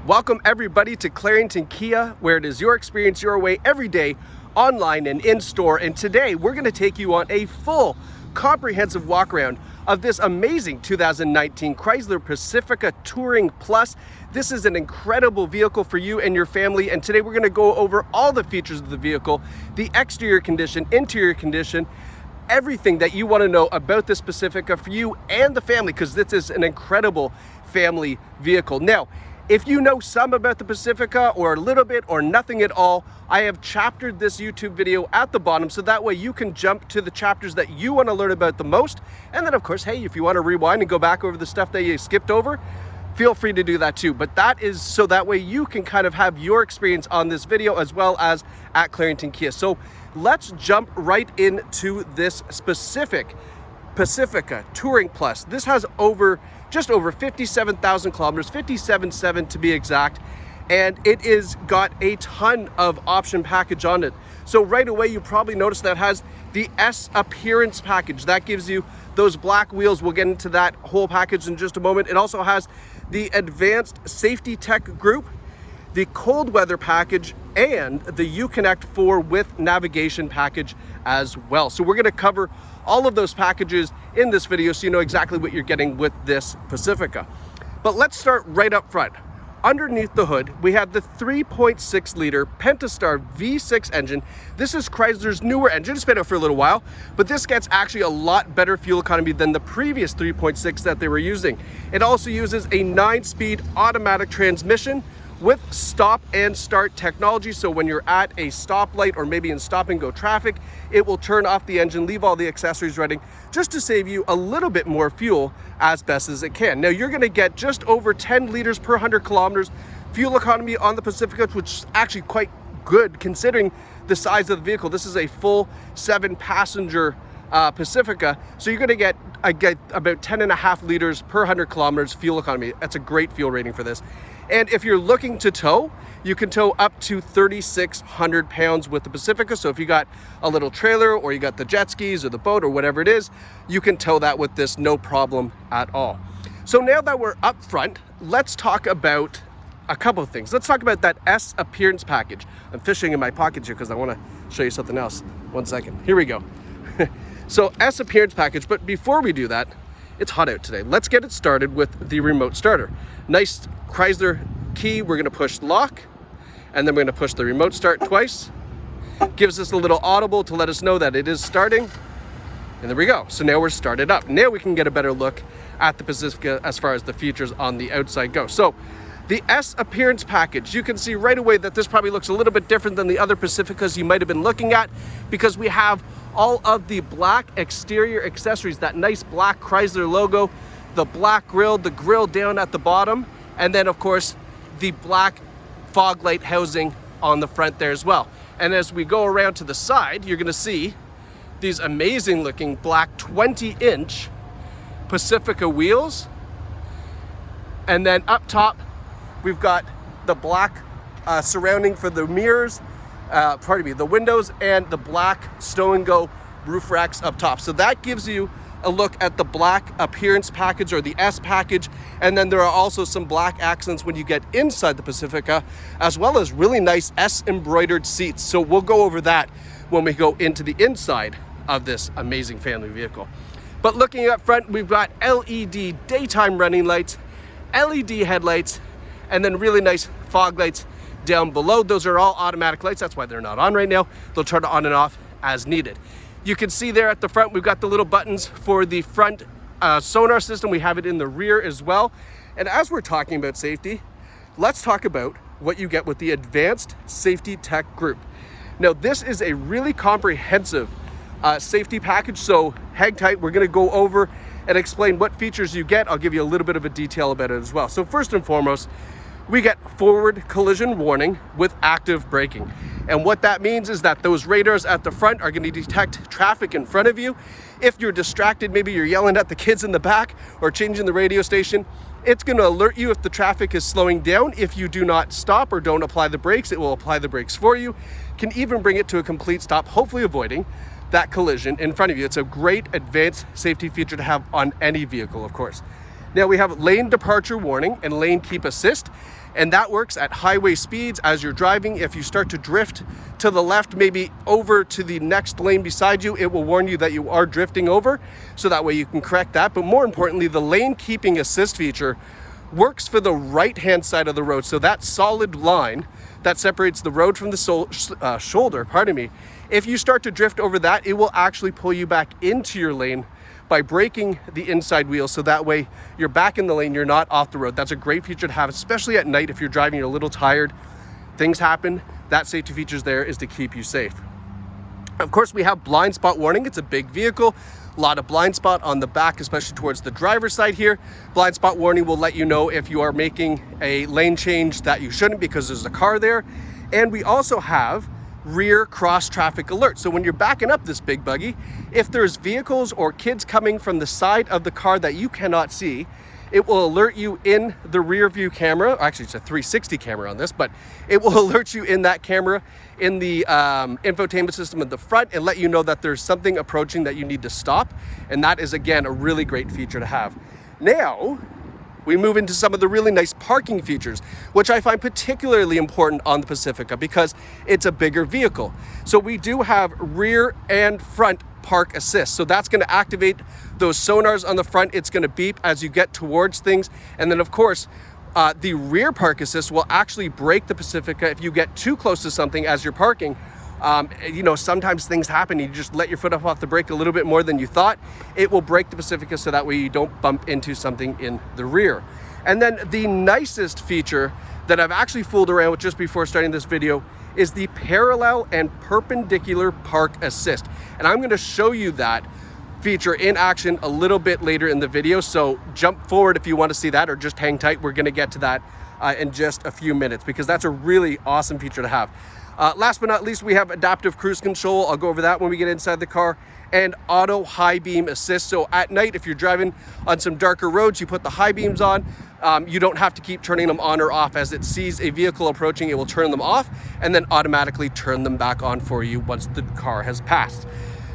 Welcome everybody to Clarington Kia, where it is your experience your way every day, online and in store. And today we're going to take you on a full comprehensive walk around of this amazing 2019 Chrysler Pacifica Touring Plus. This is an incredible vehicle for you and your family, and today we're going to go over all the features of the vehicle, the exterior condition, interior condition, everything that you want to know about this Pacifica for you and the family, because this is an incredible family vehicle. Now, if you know some about the Pacifica or a little bit or nothing at all, I have chaptered this YouTube video at the bottom so that way you can jump to the chapters that you want to learn about the most. And then of course, hey, if you want to rewind and go back over the stuff that you skipped over, feel free to do that too. But that is so that way you can kind of have your experience on this video as well as at Clarington Kia. So let's jump right into this specific Pacifica Touring Plus. This has just over 57,000 kilometers, 57.7 to be exact, and it is got a ton of option package on it. So right away you probably noticed that it has the S Appearance package. That gives you those black wheels. We'll get into that whole package in just a moment. It also has the Advanced Safety-Tec group, the cold weather package, and the uConnect 4 with navigation package as well. So we're going to cover all of those packages in this video so you know exactly what you're getting with this Pacifica. But let's start right up front. Underneath the hood, we have the 3.6 liter Pentastar V6 engine. This is Chrysler's newer engine. It's been out for a little while, but this gets actually a lot better fuel economy than the previous 3.6 that they were using. It also uses a 9-speed automatic transmission with stop and start technology. So when you're at a stoplight or maybe in stop and go traffic, it will turn off the engine, leave all the accessories running, just to save you a little bit more fuel as best as it can. Now you're gonna get just over 10 liters per 100 kilometers fuel economy on the Pacifica, which is actually quite good considering the size of the vehicle. This is a full 7-passenger Pacifica, so you're gonna get about 10.5 liters per 100 kilometers fuel economy. That's a great fuel rating for this. And if you're looking to tow, you can tow up to 3,600 pounds with the Pacifica. So if you got a little trailer or you got the jet skis or the boat or whatever it is, you can tow that with this, no problem at all. So now that we're up front, let's talk about a couple of things. Let's talk about that S Appearance package. I'm fishing in my pockets here because I want to show you something else. One second. Here we go. So S Appearance package, but before we do that, it's hot out today. Let's get it started with the remote starter. Nice Chrysler key. We're going to push lock, and then we're going to push the remote start twice. Gives us a little audible to let us know that it is starting. And there we go. So now we're started up. Now we can get a better look at the Pacifica as far as the features on the outside go. So the S Appearance package, you can see right away that this probably looks a little bit different than the other Pacificas you might have been looking at, because we have all of the black exterior accessories, that nice black Chrysler logo, the black grille, the grille down at the bottom, and then of course the black fog light housing on the front there as well. And as we go around to the side, you're going to see these amazing looking black 20-inch Pacifica wheels. And then up top, we've got the black surrounding for the mirrors, the windows, and the black Stow and Go roof racks up top. So that gives you a look at the black Appearance package, or the S package. And then there are also some black accents when you get inside the Pacifica, as well as really nice S embroidered seats. So we'll go over that when we go into the inside of this amazing family vehicle. But looking up front, we've got LED daytime running lights, LED headlights, and then really nice fog lights down below. Those are all automatic lights. That's why they're not on right now. They'll turn on and off as needed. You can see there at the front, we've got the little buttons for the front sonar system. We have it in the rear as well. And as we're talking about safety, let's talk about what you get with the Advanced Safety-Tec group. Now, this is a really comprehensive safety package, so hang tight. We're gonna go over and explain what features you get. I'll give you a little bit of a detail about it as well. So first and foremost, we get forward collision warning with active braking. And what that means is that those radars at the front are going to detect traffic in front of you. If you're distracted, maybe you're yelling at the kids in the back or changing the radio station, it's going to alert you if the traffic is slowing down. If you do not stop or don't apply the brakes, it will apply the brakes for you. Can even bring it to a complete stop, hopefully avoiding that collision in front of you. It's a great advanced safety feature to have on any vehicle, of course. Now we have lane departure warning and lane keep assist, and that works at highway speeds as you're driving. If you start to drift to the left, maybe over to the next lane beside you, it will warn you that you are drifting over, so that way you can correct that. But more importantly, the lane keeping assist feature works for the right-hand side of the road. So that solid line that separates the road from the shoulder, pardon me, if you start to drift over that, it will actually pull you back into your lane by braking the inside wheel, so that way you're back in the lane, you're not off the road. That's a great feature to have, especially at night if you're driving, you're a little tired, things happen. That safety feature there is to keep you safe. Of course, we have blind spot warning. It's a big vehicle, a lot of blind spot on the back, especially towards the driver's side here. Blind spot warning will let you know if you are making a lane change that you shouldn't because there's a car there. And we also have rear cross traffic alert. So when you're backing up this big buggy, if there's vehicles or kids coming from the side of the car that you cannot see, it will alert you in the rear view camera. Actually, it's a 360 camera on this, but it will alert you in that camera in the infotainment system at the front and let you know that there's something approaching that you need to stop. And that is, again, a really great feature to have. Now, we move into some of the really nice parking features, which I find particularly important on the Pacifica because it's a bigger vehicle. So we do have rear and front park assist. So that's going to activate those sonars on the front. It's going to beep as you get towards things. And then, of course, the rear park assist will actually brake the Pacifica if you get too close to something as you're parking. You know, sometimes things happen. You just let your foot off the brake a little bit more than you thought. It will brake the Pacifica so that way you don't bump into something in the rear. And then the nicest feature that I've actually fooled around with just before starting this video is the parallel and perpendicular park assist. And I'm going to show you that feature in action a little bit later in the video. So jump forward if you want to see that, or just hang tight. We're going to get to that in just a few minutes because that's a really awesome feature to have. Last but not least, we have adaptive cruise control. I'll go over that when we get inside the car, and auto high beam assist. So at night, if you're driving on some darker roads, you put the high beams on. You don't have to keep turning them on or off. As it sees a vehicle approaching, it will turn them off and then automatically turn them back on for you once the car has passed.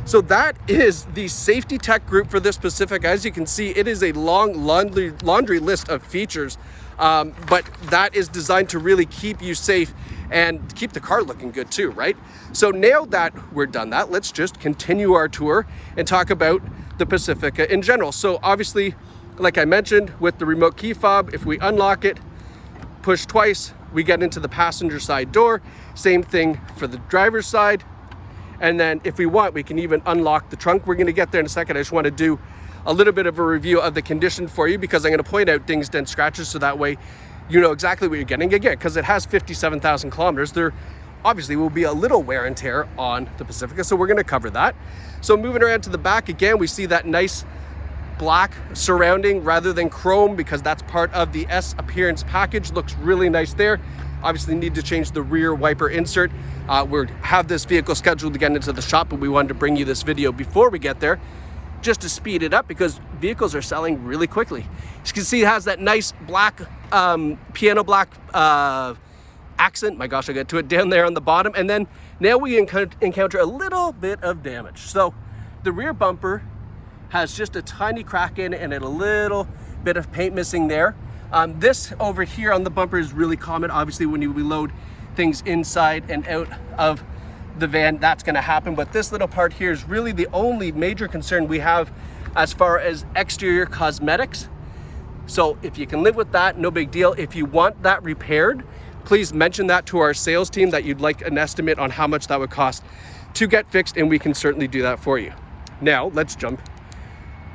So that is the Safety-Tec group for this Pacifica. As you can see, it is a long laundry list of features, but that is designed to really keep you safe and keep the car looking good too, right? So now that we're done that, let's just continue our tour and talk about the Pacifica in general. So obviously, like I mentioned, with the remote key fob, if we unlock it, push twice, we get into the passenger side door. Same thing for the driver's side. And then if we want, we can even unlock the trunk. We're gonna get there in a second. I just wanna do a little bit of a review of the condition for you because I'm gonna point out dings, dents, scratches, so that way you know exactly what you're getting. Again, because it has 57,000 kilometers, there obviously will be a little wear and tear on the Pacifica, so we're gonna cover that. So moving around to the back, again, we see that nice black surrounding rather than chrome because that's part of the S Appearance package. Looks really nice there. Obviously need to change the rear wiper insert. We have this vehicle scheduled to get into the shop, but we wanted to bring you this video before we get there just to speed it up because vehicles are selling really quickly. As you can see, it has that nice black, piano black accent. My gosh, I'll get to it down there on the bottom. And then now we encounter a little bit of damage. So the rear bumper has just a tiny crack in it and a little bit of paint missing there. This over here on the bumper is really common. Obviously, when you reload things inside and out of the van, that's going to happen. But this little part here is really the only major concern we have as far as exterior cosmetics. So if you can live with that, no big deal. If you want that repaired, please mention that to our sales team that you'd like an estimate on how much that would cost to get fixed, and we can certainly do that for you. Now, let's jump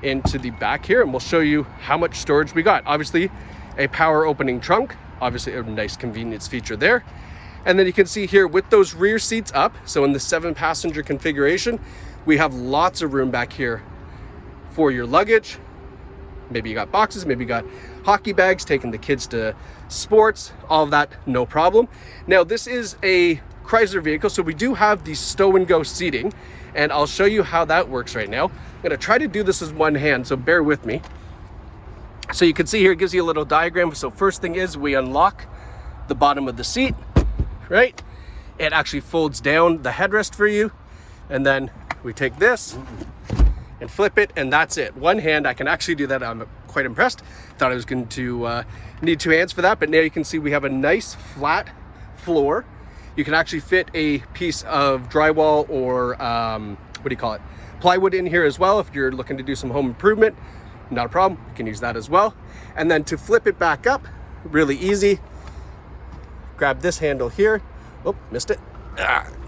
into the back here and we'll show you how much storage we got. Obviously, a power opening trunk, obviously a nice convenience feature there. And then you can see here with those rear seats up, so in the 7-passenger configuration, we have lots of room back here for your luggage. Maybe you got boxes, maybe you got hockey bags, taking the kids to sports, all of that, no problem. Now this is a Chrysler vehicle, so we do have the stow and go seating, and I'll show you how that works right now. I'm gonna try to do this as one hand, so bear with me. So you can see here, it gives you a little diagram. So first thing is we unlock the bottom of the seat, right? It actually folds down the headrest for you. And then we take this and flip it, and that's it. One hand, I can actually do that. I'm quite impressed. Thought I was going to need 2 hands for that, but now you can see we have a nice flat floor. You can actually fit a piece of drywall or plywood in here as well if you're looking to do some home improvement. Not a problem, you can use that as well. And then to flip it back up, really easy. Grab this handle here. Oh, missed it.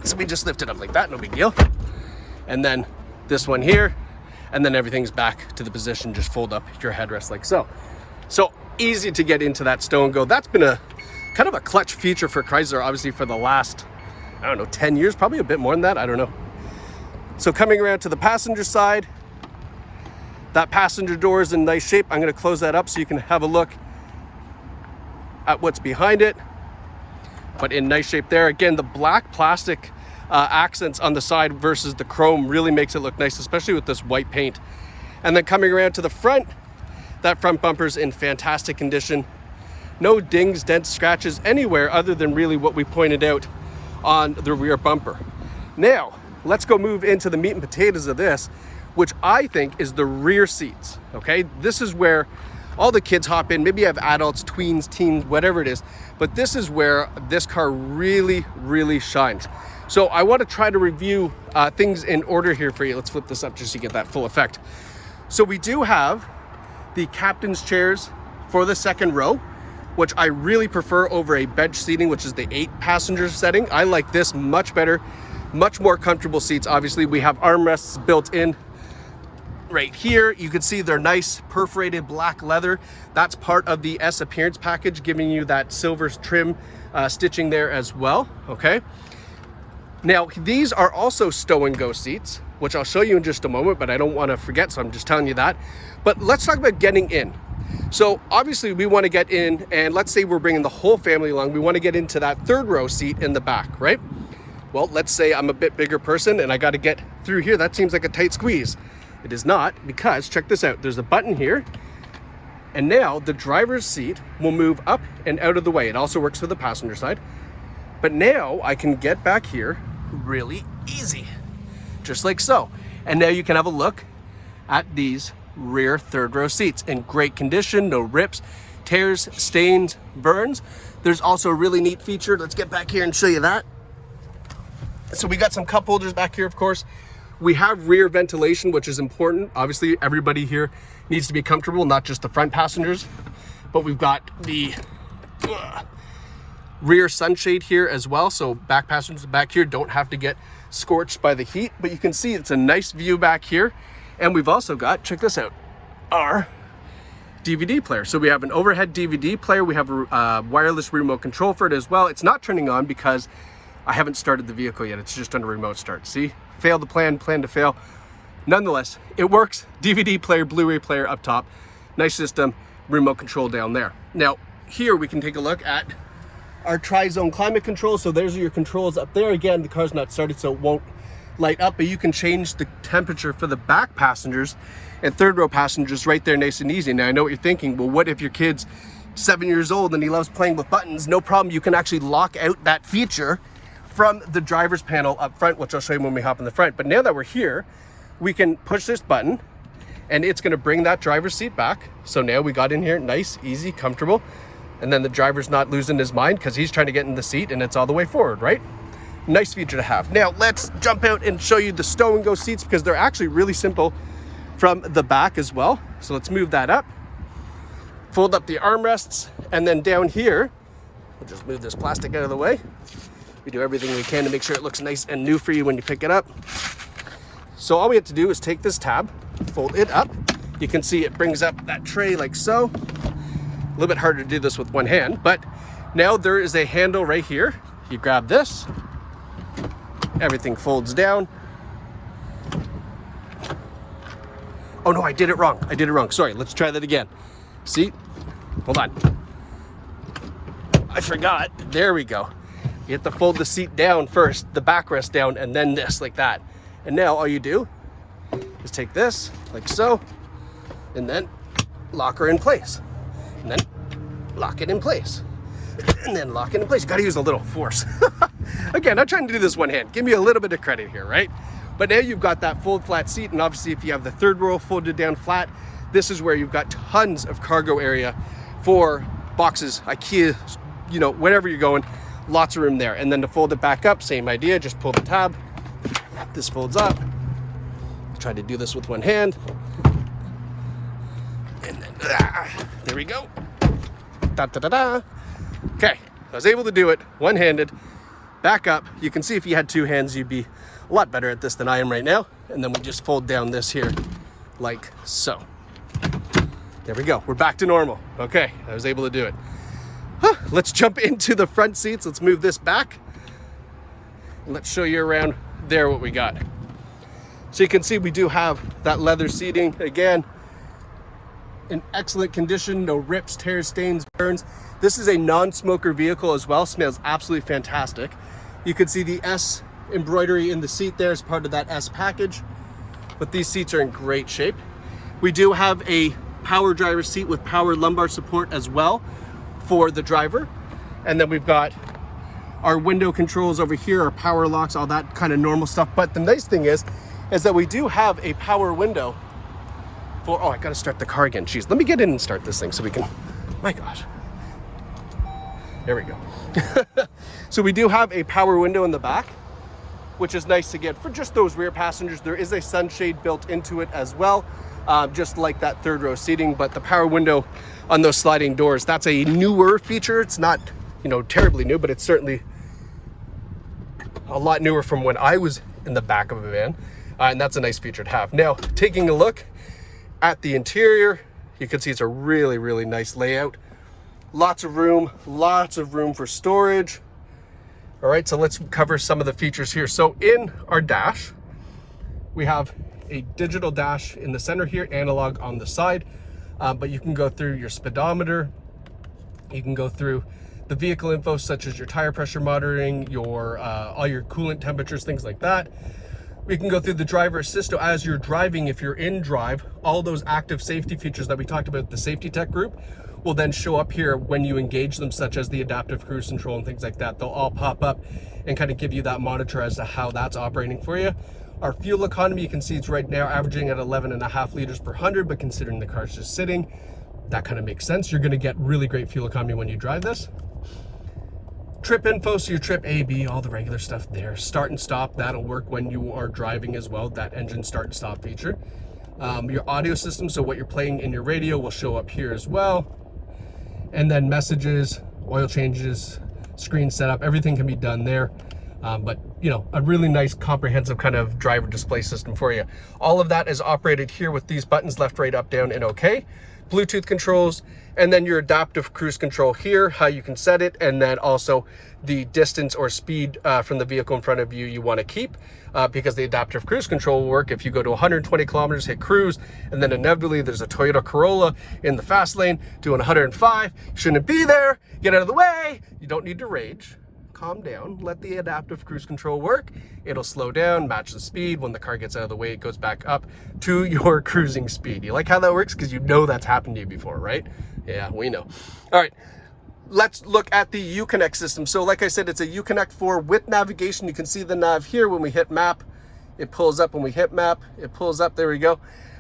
So we just lift it up like that, no big deal. And then this one here, and then everything's back to the position. Just fold up your headrest like so. So easy to get into that stow and go. That's been a kind of a clutch feature for Chrysler, obviously for the last, I don't know, 10 years, probably a bit more than that, I don't know. So coming around to the passenger side, that passenger door is in nice shape. I'm going to close that up so you can have a look at what's behind it, but in nice shape there. Again, the black plastic accents on the side versus the chrome really makes it look nice, especially with this white paint. And then coming around to the front, that front bumper's in fantastic condition. No dings, dents, scratches anywhere other than really what we pointed out on the rear bumper. Now, let's go move into the meat and potatoes of this, which I think is the rear seats, okay? This is where all the kids hop in. Maybe you have adults, tweens, teens, whatever it is, but this is where this car really, really shines. So I want to try to review things in order here for you. Let's flip this up just so you get that full effect. So we do have the captain's chairs for the second row, which I really prefer over a bench seating, which is the 8-passenger setting. I like this much better, much more comfortable seats. Obviously, we have armrests built in right here. You can see they're nice perforated black leather. That's part of the S Appearance package, giving you that silver trim stitching there as well, okay? Now, these are also stow and go seats, which I'll show you in just a moment, but I don't want to forget, so I'm just telling you that. But let's talk about getting in. So obviously we want to get in, and let's say we're bringing the whole family along. We want to get into that third row seat in the back, right? Well, let's say I'm a bit bigger person and I got to get through here. That seems like a tight squeeze. It is not, because check this out. There's a button here, and now the driver's seat will move up and out of the way. It also works for the passenger side. But now I can get back here really easy, just like so. And now you can have a look at these rear third row seats in great condition, no rips, tears, stains, burns. There's also a really neat feature. Let's get back here and show you that. So we got some cup holders back here, of course. We have rear ventilation, which is important. Obviously, everybody here needs to be comfortable, not just the front passengers, but we've got the rear sunshade here as well. So back passengers back here don't have to get scorched by the heat, but you can see it's a nice view back here. And we've also got, check this out, our DVD player. So we have an overhead DVD player. We have a wireless remote control for it as well. It's not turning on because I haven't started the vehicle yet. It's just on a remote start. See, failed the plan to fail. Nonetheless, it works. DVD player, Blu-ray player up top. Nice system, remote control down there. Now, here we can take a look at our tri-zone climate control. So there's your controls up there. Again, the car's not started, so it won't light up, but you can change the temperature for the back passengers and third row passengers right there, nice and easy. Now, I know what you're thinking. Well, what if your kid's 7 years old and he loves playing with buttons? No problem. You can actually lock out that feature from the driver's panel up front, which I'll show you when we hop in the front. But now that we're here, we can push this button and it's going to bring that driver's seat back. So now we got in here, nice, easy, comfortable. And then the driver's not losing his mind because he's trying to get in the seat and it's all the way forward, right? Nice feature to have. Now let's jump out and show you the stow and go seats, because they're actually really simple from the back as well. So let's move that up, fold up the armrests, and then down here, we'll just move this plastic out of the way. We do everything we can to make sure it looks nice and new for you when you pick it up. So all we have to do is take this tab, fold it up. You can see it brings up that tray like so. A little bit harder to do this with one hand, but now there is a handle right here. You grab this, everything folds down. Oh no, I did it wrong. Sorry, let's try that again. See, hold on. I forgot, there we go. You have to fold the seat down first, the backrest down, and then this, like that. And now all you do is take this, like so, and then lock her in place. And then lock it in place. And then lock it in place. You gotta use a little force. Again, I'm trying to do this one hand. Give me a little bit of credit here, right? But now you've got that fold flat seat, and obviously if you have the third row folded down flat, this is where you've got tons of cargo area for boxes, IKEA, you know, wherever you're going, lots of room there. And then to fold it back up, same idea, just pull the tab, this folds up. Try to do this with one hand. And then, there we go. Da-da-da-da. Okay, I was able to do it one-handed. Back up. You can see if you had two hands, you'd be a lot better at this than I am right now. And then we just fold down this here like so. There we go. We're back to normal. Okay, I was able to do it. Let's jump into the front seats. Let's move this back. And let's show you around there what we got. So you can see we do have that leather seating. Again, in excellent condition, no rips, tears, stains, burns. This is a non-smoker vehicle as well. Smells absolutely fantastic. You can see the S embroidery in the seat there as part of that S package. But these seats are in great shape. We do have a power driver seat with power lumbar support as well for the driver. And then we've got our window controls over here, our power locks, all that kind of normal stuff. But the nice thing is that we do have a power window for, oh, I gotta start the car again. Jeez, let me get in and start this thing so we can, my gosh. There we go. So we do have a power window in the back, which is nice to get for just those rear passengers. There is a sunshade built into it as well, just like that third row seating, but the power window on those sliding doors, that's a newer feature. It's not, you know, terribly new, but it's certainly a lot newer from when I was in the back of a van. And that's a nice feature to have. Now, taking a look at the interior, you can see it's a really, really nice layout. Lots of room for storage. All right, so let's cover some of the features here. So in our dash, we have a digital dash in the center here, analog on the side, but you can go through your speedometer. You can go through the vehicle info, such as your tire pressure monitoring, your all your coolant temperatures, things like that. We can go through the driver assist. So as you're driving, if you're in drive, all those active safety features that we talked about, the Safety-Tec group, will then show up here when you engage them, such as the adaptive cruise control and things like that. They'll all pop up and kind of give you that monitor as to how that's operating for you. Our fuel economy, you can see it's right now averaging at 11.5 liters per 100, but considering the car's just sitting, that kind of makes sense. You're gonna get really great fuel economy when you drive this. Trip info, so your trip A, B, all the regular stuff there. Start and stop, that'll work when you are driving as well, that engine start and stop feature. Your audio system, so what you're playing in your radio will show up here as well. And then messages, oil changes, screen setup, everything can be done there. But you know, a really nice comprehensive kind of driver display system for you. All of that is operated here with these buttons, left, right, up, down, and OK. Bluetooth controls, and then your adaptive cruise control here, how you can set it, and then also the distance or speed from the vehicle in front of you want to keep, because the adaptive cruise control will work if you go to 120 kilometers, hit cruise, and then inevitably there's a Toyota Corolla in the fast lane doing 105. Shouldn't be there. Get out of the way. You don't need to rage. Calm down, let the adaptive cruise control work. It'll slow down, match the speed. When the car gets out of the way, it goes back up to your cruising speed. You like how that works? Because you know that's happened to you before, right? Yeah, we know. All right, let's look at the uConnect system. So like I said, it's a uConnect 4 with navigation. You can see the nav here. When we hit map, it pulls up. When we hit map, it pulls up. There we go.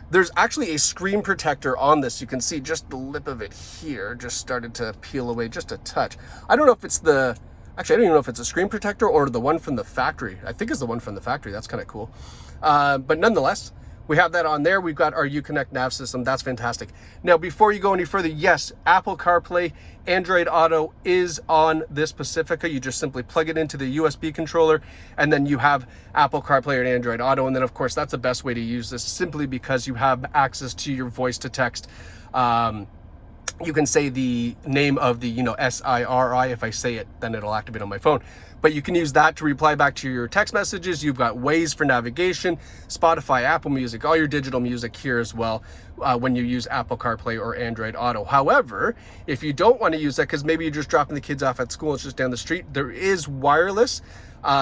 There's actually a screen protector on this. You can see just the lip of it here just started to peel away just a touch. I don't know if it's the, actually, I don't even know if it's a screen protector or the one from the factory. I think it's the one from the factory. That's kind of cool. But nonetheless, we have that on there. We've got our uConnect nav system. That's fantastic. Now, before you go any further, yes, Apple CarPlay, Android Auto is on this Pacifica. You just simply plug it into the USB controller, and then you have Apple CarPlay and Android Auto. And then, of course, that's the best way to use this, simply because you have access to your voice to text. You can say the name of the, SIRI. If I say it, then it'll activate on my phone. But you can use that to reply back to your text messages. You've got Waze for navigation, Spotify, Apple Music, all your digital music here as well when you use Apple CarPlay or Android Auto. However, if you don't want to use that, because maybe you're just dropping the kids off at school, it's just down the street, there is wireless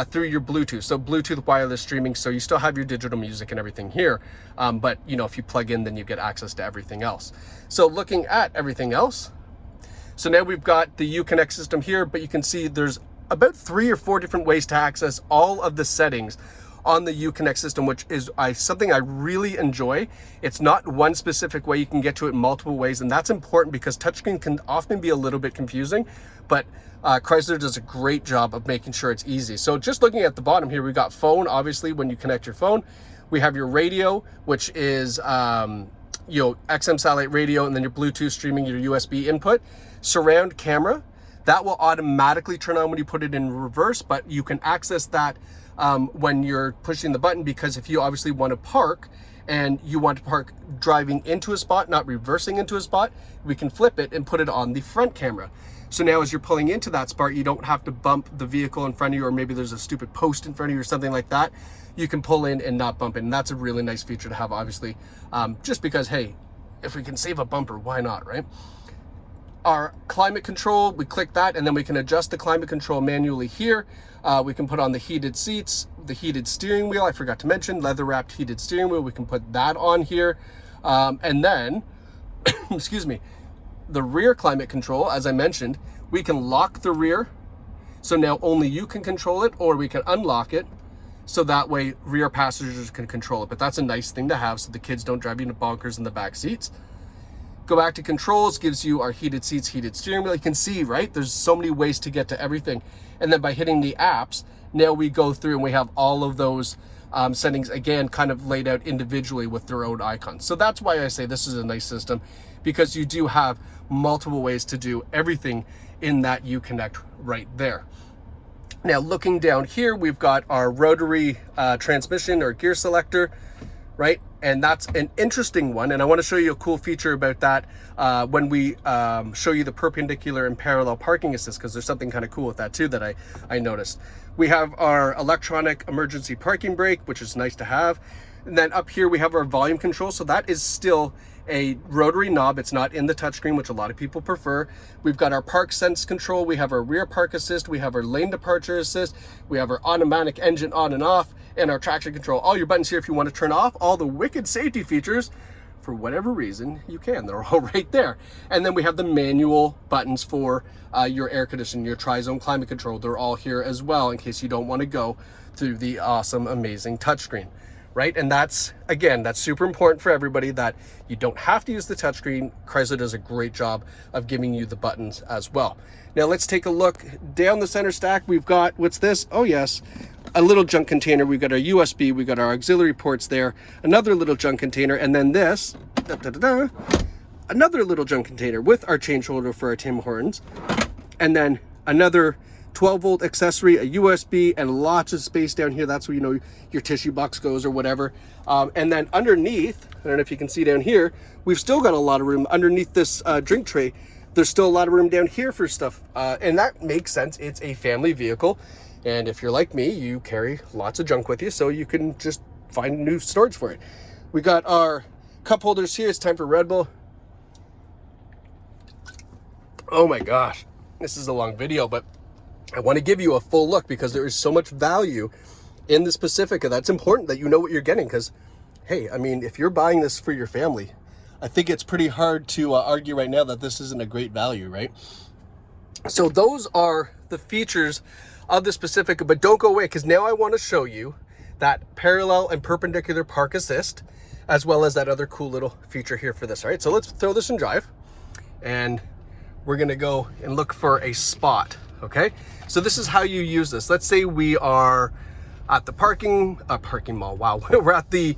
through your Bluetooth. So Bluetooth wireless streaming, so you still have your digital music and everything here. But if you plug in, then you get access to everything else. So looking at everything else, so now we've got the uConnect system here, but you can see there's about 3 or 4 different ways to access all of the settings on the uConnect system, which is something I really enjoy. It's not one specific way, you can get to it in multiple ways, and that's important because touchscreen can often be a little bit confusing, but Chrysler does a great job of making sure it's easy. So just looking at the bottom here, we got phone, obviously when you connect your phone. We have your radio, which is XM satellite radio, and then your Bluetooth streaming, your USB input. Surround camera, that will automatically turn on when you put it in reverse, but you can access that when you're pushing the button, because if you obviously want to park and you want to park driving into a spot, not reversing into a spot, we can flip it and put it on the front camera. So now as you're pulling into that spot, you don't have to bump the vehicle in front of you, or maybe there's a stupid post in front of you or something like that. You can pull in and not bump it. And that's a really nice feature to have, obviously, just because, hey, if we can save a bumper, why not, right? Our climate control, we click that, and then we can adjust the climate control manually here. We can put on the heated seats, the heated steering wheel, I forgot to mention, leather wrapped heated steering wheel. We can put that on here. And then, excuse me, the rear climate control, as I mentioned, we can lock the rear. So now only you can control it, or we can unlock it. So that way rear passengers can control it. But that's a nice thing to have so the kids don't drive you into bonkers in the back seats. Go back to controls, gives you our heated seats, heated steering wheel. You can see, right? There's so many ways to get to everything. And then by hitting the apps, now we go through and we have all of those settings, again, kind of laid out individually with their own icons. So that's why I say this is a nice system, because you do have multiple ways to do everything in that uConnect right there. Now looking down here, we've got our rotary transmission or gear selector, right? And that's an interesting one. And I want to show you a cool feature about that when we show you the perpendicular and parallel parking assist, because there's something kind of cool with that too that I noticed. We have our electronic emergency parking brake, which is nice to have. And then up here we have our volume control. So that is still a rotary knob. It's not in the touchscreen, which a lot of people prefer. We've got our park sense control. We have our rear park assist. We have our lane departure assist. We have our automatic engine on and off, and our traction control. All your buttons here if you want to turn off all the wicked safety features. For whatever reason, you can. They're all right there. And then we have the manual buttons for your air conditioning, your tri-zone climate control. They're all here as well in case you don't want to go through the awesome, amazing touchscreen. Right? And that's, again, that's super important for everybody, that you don't have to use the touchscreen. Chrysler does a great job of giving you the buttons as well. Now let's take a look down the center stack. We've got, what's this? Oh yes, a little junk container. We've got our USB, we've got our auxiliary ports there, another little junk container, and then this, another little junk container with our change holder for our Tim Hortons, and then another 12-volt accessory, a USB, and lots of space down here. That's where, you know, your tissue box goes or whatever. And then underneath, I don't know if you can see down here, we've still got a lot of room underneath this drink tray. There's still a lot of room down here for stuff. And that makes sense. It's a family vehicle. And if you're like me, you carry lots of junk with you, so you can just find new storage for it. We got our cup holders here. It's time for Red Bull. Oh my gosh, this is a long video, but I want to give you a full look because there is so much value in this Pacifica. That's important that you know what you're getting, because, hey, I mean, if you're buying this for your family, I think it's pretty hard to argue right now that this isn't a great value, right? So those are the features of this Pacifica, but don't go away, because now I want to show you that parallel and perpendicular park assist, as well as that other cool little feature here for this. All right, so let's throw this in drive, and we're going to go and look for a spot. Okay, so this is how you use this. Let's say we are at the parking mall. Wow, we're at the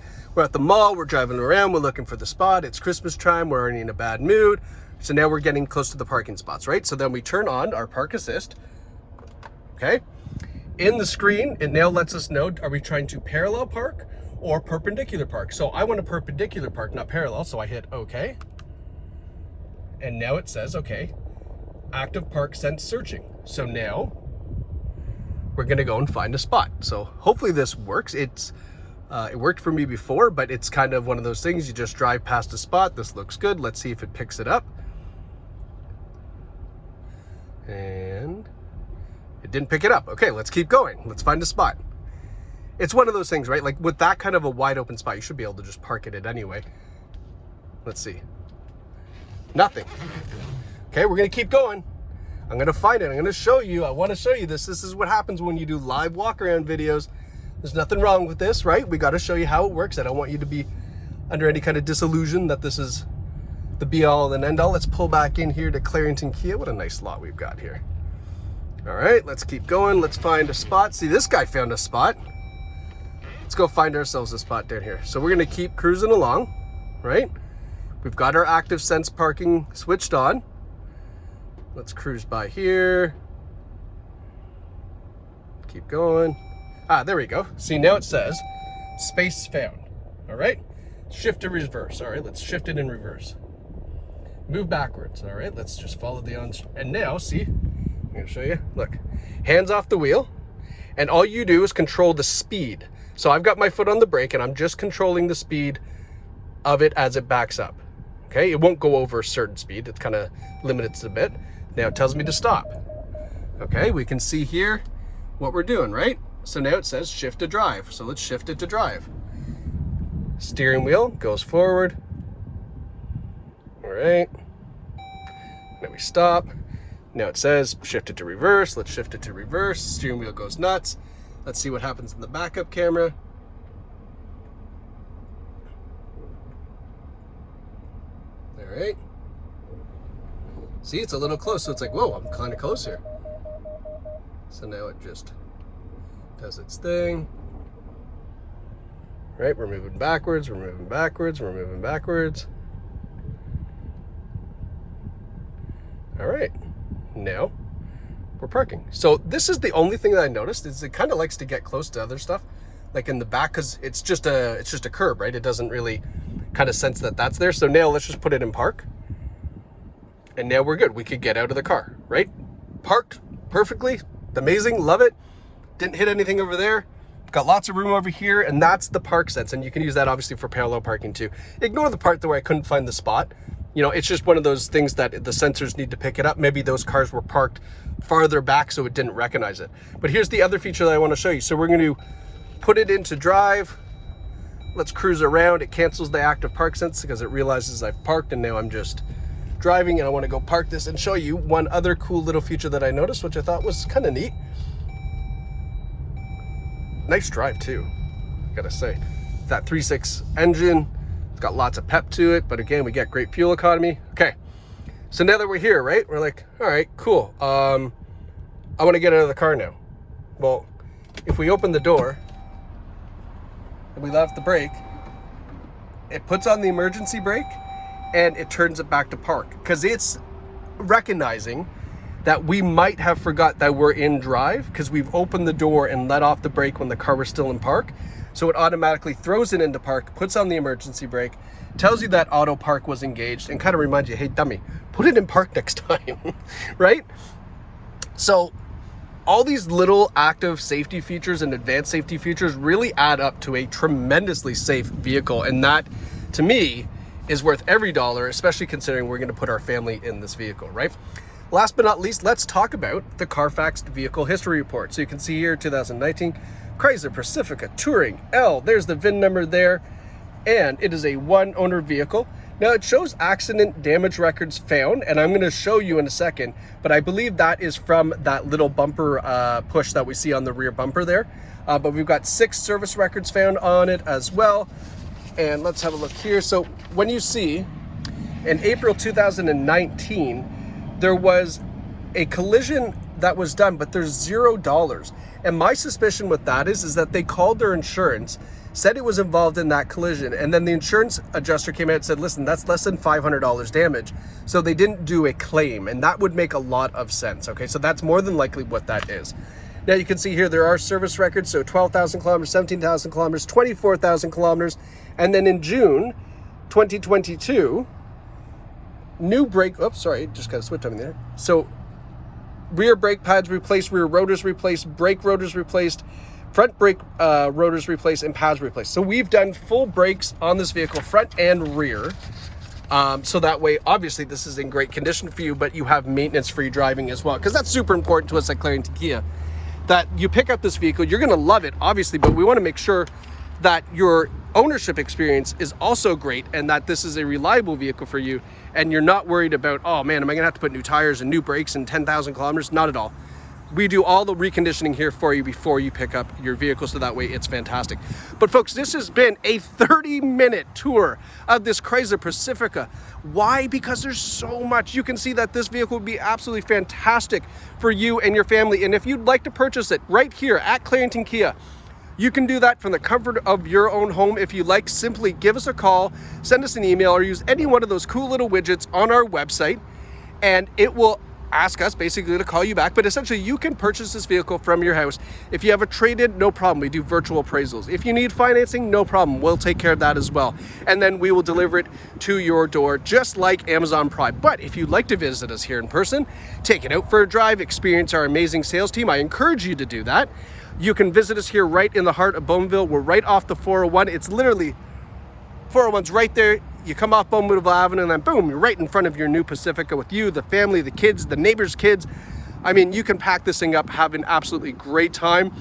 mall. We're driving around. We're looking for the spot. It's Christmas time. We're already in a bad mood. So now we're getting close to the parking spots, right? So then we turn on our park assist. Okay, in the screen, it now lets us know: are we trying to parallel park or perpendicular park? So I want a perpendicular park, not parallel. So I hit OK, and now it says okay. Active park sense searching. So now we're gonna go and find a spot. So hopefully this works. It worked for me before, but it's kind of one of those things, you just drive past a spot. This looks good. Let's see if it picks it up. And it didn't pick it up. Okay, let's keep going. Let's find a spot. It's one of those things, right? Like with that kind of a wide open spot, you should be able to just park it anyway. Let's see. Nothing. Okay, we're gonna keep going. I'm gonna find it. I'm gonna show you. I want to show you this. This is what happens when you do live walk around videos. There's nothing wrong with this, right? We got to show you how it works. I don't want you to be under any kind of disillusion that this is the be-all and end-all. Let's pull back in here to Clarington Kia. What a nice lot we've got here. All right, let's keep going. Let's find a spot. See, this guy found a spot. Let's go find ourselves a spot down here. So we're going to keep cruising along, right? We've got our active sense parking switched on. Let's cruise by here. Keep going. Ah, there we go. See, now it says space found. All right, shift to reverse. All right, let's shift it in reverse. Move backwards. All right, let's just follow the on. And now, see, I'm gonna show you. Look, hands off the wheel, and all you do is control the speed. So I've got my foot on the brake, and I'm just controlling the speed of it as it backs up. Okay, it won't go over a certain speed. It's kind of limited a bit. Now it tells me to stop. Okay, we can see here what we're doing, right? So now it says shift to drive. So let's shift it to drive. Steering wheel goes forward. All right. Now we stop. Now it says shift it to reverse. Let's shift it to reverse. Steering wheel goes nuts. Let's see what happens in the backup camera. All right. See, it's a little close. So it's like, whoa, I'm kind of close here. So now it just does its thing. Right, we're moving backwards, we're moving backwards, we're moving backwards. All right, now we're parking. So this is the only thing that I noticed is it kind of likes to get close to other stuff, like in the back, because it's just a curb, right? It doesn't really kind of sense that that's there. So now let's just put it in park. And now we're good. We could get out of the car, right? Parked perfectly, amazing, love it. Didn't hit anything over there. Got lots of room over here, and that's the park sense, and you can use that obviously for parallel parking too. Ignore the part where I couldn't find the spot. You know, it's just one of those things that the sensors need to pick it up. Maybe those cars were parked farther back so it didn't recognize it. But here's the other feature that I want to show you. So we're going to put it into drive. Let's cruise around. It cancels the active park sense because it realizes I've parked, and now I'm just driving, and I want to go park this and show you one other cool little feature that I noticed, which I thought was kind of neat. Nice drive too, gotta say. That 3.6 engine, it's got lots of pep to it, but again, we get great fuel economy. Okay, so now that we're here, right, we're like, all right, cool. I want to get out of the car now. Well, if we open the door and we left the brake, it puts on the emergency brake and it turns it back to park, because it's recognizing that we might have forgot that we're in drive because we've opened the door and let off the brake when the car was still in park. So it automatically throws it into park, puts on the emergency brake, tells you that auto park was engaged, and kind of reminds you, hey dummy, put it in park next time, right? So all these little active safety features and advanced safety features really add up to a tremendously safe vehicle. And that, to me, is worth every dollar, especially considering we're going to put our family in this vehicle, right? Last but not least, let's talk about the CarFax vehicle history report. So you can see here, 2019 Chrysler Pacifica Touring L. There's the VIN number there, and it is a one-owner vehicle. Now it shows accident damage records found, and I'm going to show you in a second, but I believe that is from that little bumper push that we see on the rear bumper there. But we've got 6 service records found on it as well. And let's have a look here. So when you see in April 2019, there was a collision that was done, but there's $0. And my suspicion with that is that they called their insurance, said it was involved in that collision, and then the insurance adjuster came out and said, listen, that's less than $500 damage. So they didn't do a claim, and that would make a lot of sense. Okay, so that's more than likely what that is. Now you can see here there are service records, so 12,000 kilometers, 17,000 kilometers, 24,000 kilometers, and then in June 2022, new brake, oops, sorry, just got a switch on there. So rear brake pads replaced, rear rotors replaced, brake rotors replaced, front brake rotors replaced, and pads replaced. So we've done full brakes on this vehicle, front and rear. So that way, obviously this is in great condition for you, but you have maintenance-free driving as well, because that's super important to us at Clarington Kia, that you pick up this vehicle, you're gonna love it, obviously, but we wanna make sure that your ownership experience is also great and that this is a reliable vehicle for you, and you're not worried about, oh man, am I gonna have to put new tires and new brakes and 10,000 kilometers? Not at all. we do all the reconditioning here for you before you pick up your vehicle, so that way it's fantastic. But folks, this has been a 30-minute tour of this Chrysler Pacifica. Why? Because there's so much. You can see that this vehicle would be absolutely fantastic for you and your family. And if you'd like to purchase it right here at Clarington Kia, you can do that from the comfort of your own home. If you like, simply give us a call, send us an email, or use any one of those cool little widgets on our website, and it will ask us basically to call you back. But essentially, you can purchase this vehicle from your house. If you have a trade-in, no problem. We do virtual appraisals. If you need financing, no problem. We'll take care of that as well. And then we will deliver it to your door, just like Amazon Prime. But if you'd like to visit us here in person, take it out for a drive, experience our amazing sales team, I encourage you to do that. You can visit us here right in the heart of Bowmanville. We're right off the 401. It's literally, 401's right there. You come off Bowmanville Avenue and then boom, you're right in front of your new Pacifica with you, the family, the kids, the neighbors' kids. I mean, you can pack this thing up, have an absolutely great time,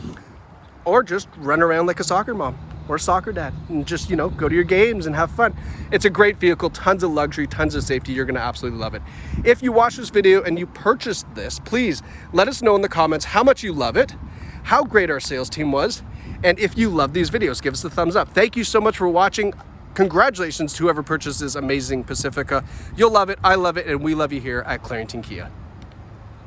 or just run around like a soccer mom or soccer dad and just, you know, go to your games and have fun. It's a great vehicle, tons of luxury, tons of safety. You're gonna absolutely love it. If you watch this video and you purchased this, please let us know in the comments how much you love it, how great our sales team was, and if you love these videos, give us a thumbs up. Thank you so much for watching. Congratulations to whoever purchased this amazing Pacifica. You'll love it, I love it, and we love you here at Clarington Kia.